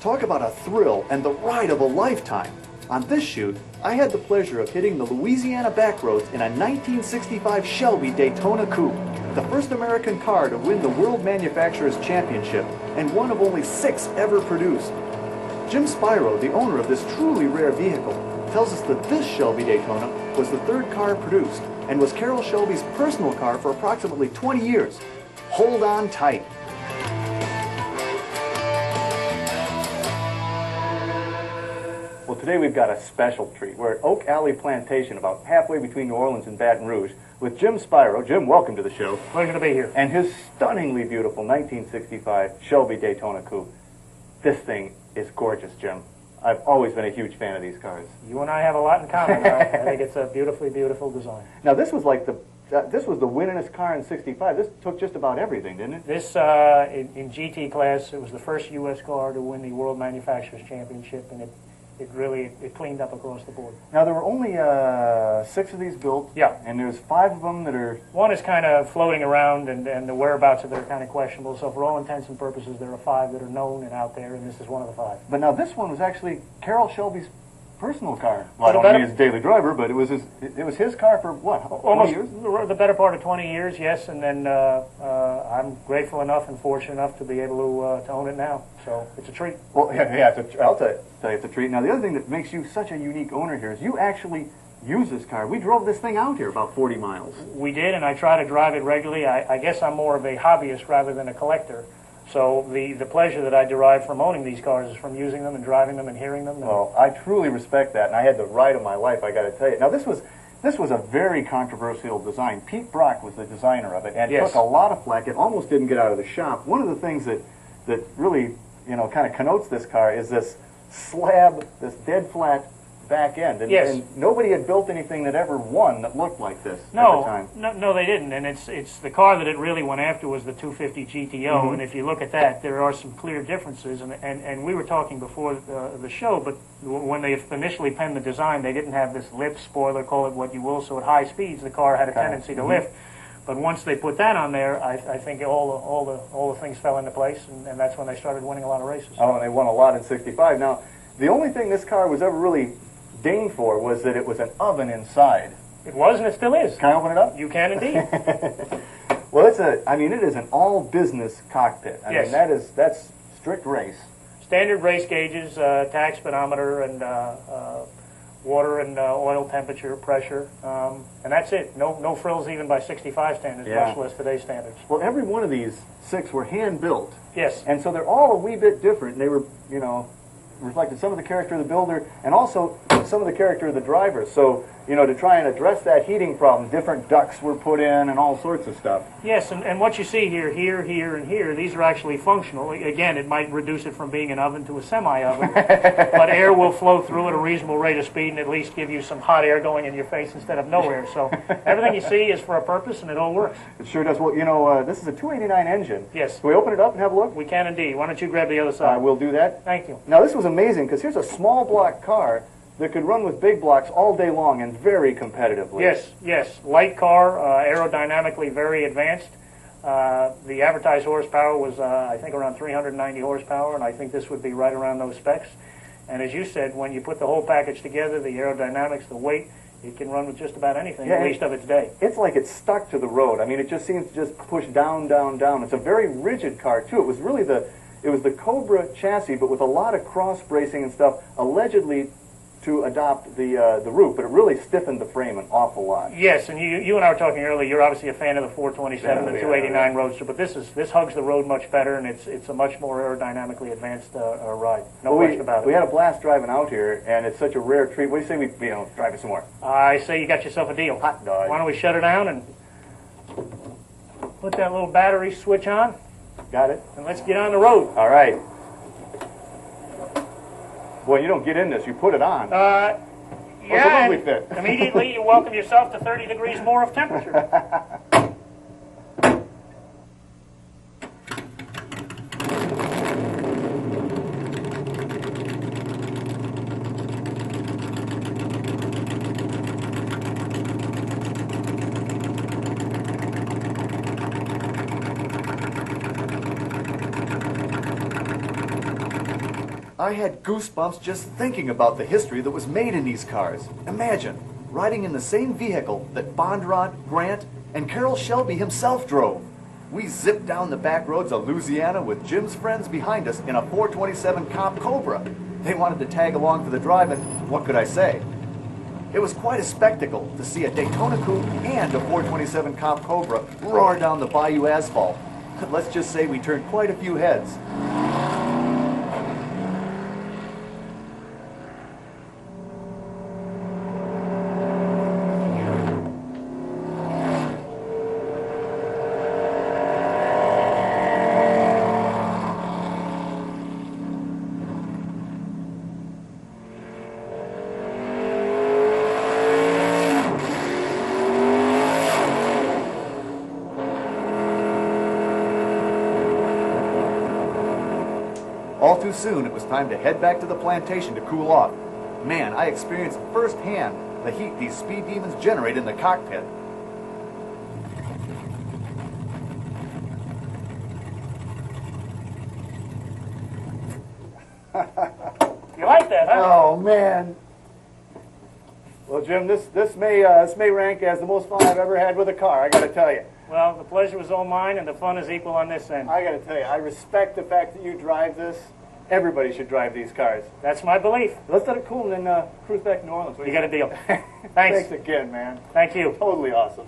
Talk about a thrill and the ride of a lifetime. On this shoot, I had the pleasure of hitting the Louisiana backroads in a 1965 Shelby Datona Coupe, the first American car to win the World Manufacturers Championship and one of only 6 ever produced. Jim Spiro, the owner of this truly rare vehicle, tells us that this Shelby Datona was the 3rd car produced and was Carroll Shelby's personal car for approximately 20 years. Hold on tight. Well, today we've got a special treat. We're at Oak Alley Plantation, about halfway between New Orleans and Baton Rouge, with Jim Spiro. Jim, welcome to the show. Pleasure to be here. And his stunningly beautiful 1965 Shelby Datona Coupe. This thing is gorgeous, Jim. I've always been a huge fan of these cars. You and I have a lot in common. I think it's a beautifully beautiful design. Now, this was like this was the winningest car in '65. This took just about everything, didn't it? This, in GT class, it was the first U.S. car to win the World Manufacturers Championship, and it really cleaned up across the board. Now, there were only 6 of these built. Yeah. And there's 5 of them that are... One is kind of floating around, and the whereabouts of it are kind of questionable. So for all intents and purposes, there are 5 that are known and out there, and this is one of the 5. But now this one was actually Carroll Shelby's personal car. Well, I don't mean his daily driver, but it was his car for what? Almost 20 years? The better part of 20 years, yes. And then I'm grateful enough and fortunate enough to be able to own it now. So it's a treat. Well, yeah, I'll tell you it's a treat. Now, the other thing that makes you such a unique owner here is you actually use this car. We drove this thing out here about 40 miles. We did, and I try to drive it regularly. I guess I'm more of a hobbyist rather than a collector. So the pleasure that I derive from owning these cars is from using them and driving them and hearing them. Well, I truly respect that, and I had the ride of my life, I got to tell you. Now, this was a very controversial design. Pete Brock was the designer of it, and yes, took a lot of flack. It almost didn't get out of the shop. One of the things that really, kind of connotes this car is this slab, this dead flat back end. And, yes, and nobody had built anything that ever won that looked like this at the time. No, they didn't. And it's the car that it really went after was the 250 GTO. And if you look at that, there are some clear differences. And we were talking before the show, but when they initially penned the design, they didn't have this lip spoiler, call it what you will. So at high speeds, the car had a tendency to lift. But once they put that on there, I think all the things fell into place, and that's when they started winning a lot of races. Oh, and they won a lot in '65. Now, the only thing this car was ever really dinged for was that it was an oven inside. It was, and it still is. Can I open it up? You can indeed. Well, it is an all-business cockpit. I mean, that's strict race. Standard race gauges, tach speedometer, and water and oil temperature, pressure, and that's it. No frills even by 65 standards, much less today's standards. Well, every one of these 6 were hand-built. Yes. And so they're all a wee bit different. They were, reflected some of the character of the builder and also some of the character of the driver. So, to try and address that heating problem, different ducts were put in and all sorts of stuff. Yes, and what you see here, and here, these are actually functional. Again, it might reduce it from being an oven to a semi-oven, but air will flow through at a reasonable rate of speed and at least give you some hot air going in your face instead of no air. So everything you see is for a purpose, and it all works. It sure does. Well, this is a 289 engine. Yes. Can we open it up and have a look? We can indeed. Why don't you grab the other side? We'll do that. Thank you. Now, this was amazing because here's a small block car that could run with big blocks all day long and very competitively. Yes. Light car, aerodynamically very advanced. The advertised horsepower was, I think, around 390 horsepower, and I think this would be right around those specs. And as you said, when you put the whole package together, the aerodynamics, the weight, it can run with just about anything, at least of its day. It's like it's stuck to the road. I mean, it just seems to just push down, down, down. It's a very rigid car, too. It was really the Cobra chassis, but with a lot of cross bracing and stuff, allegedly to adopt the roof, but it really stiffened the frame an awful lot. Yes, and you and I were talking earlier. You're obviously a fan of the 427 and 289 Roadster, but this hugs the road much better, and it's a much more aerodynamically advanced ride. No question about it. We had a blast driving out here, and it's such a rare treat. What do you say we drive it some more? I say you got yourself a deal. Hot dog. Why don't we shut her down and put that little battery switch on? Got it. And let's get on the road. All right. Well, you don't get in this, you put it on. Yeah, it's a fit. Immediately you welcome yourself to 30 degrees more of temperature. I had goosebumps just thinking about the history that was made in these cars. Imagine riding in the same vehicle that Bondurant, Grant, and Carroll Shelby himself drove. We zipped down the back roads of Louisiana with Jim's friends behind us in a 427 Coupe Cobra. They wanted to tag along for the drive, and what could I say? It was quite a spectacle to see a Datona Coupe and a 427 Coupe Cobra roar down the bayou asphalt. Let's just say we turned quite a few heads. All too soon, it was time to head back to the plantation to cool off. Man, I experienced firsthand the heat these speed demons generate in the cockpit. You like that, huh? Oh man. Well, Jim, this may rank as the most fun I've ever had with a car. I got to tell you. Well, the pleasure was all mine, and the fun is equal on this end. I got to tell you, I respect the fact that you drive this. Everybody should drive these cars. That's my belief. Let's let it cool and then cruise back to New Orleans. You got a deal. Thanks. Thanks again, man. Thank you. Totally awesome.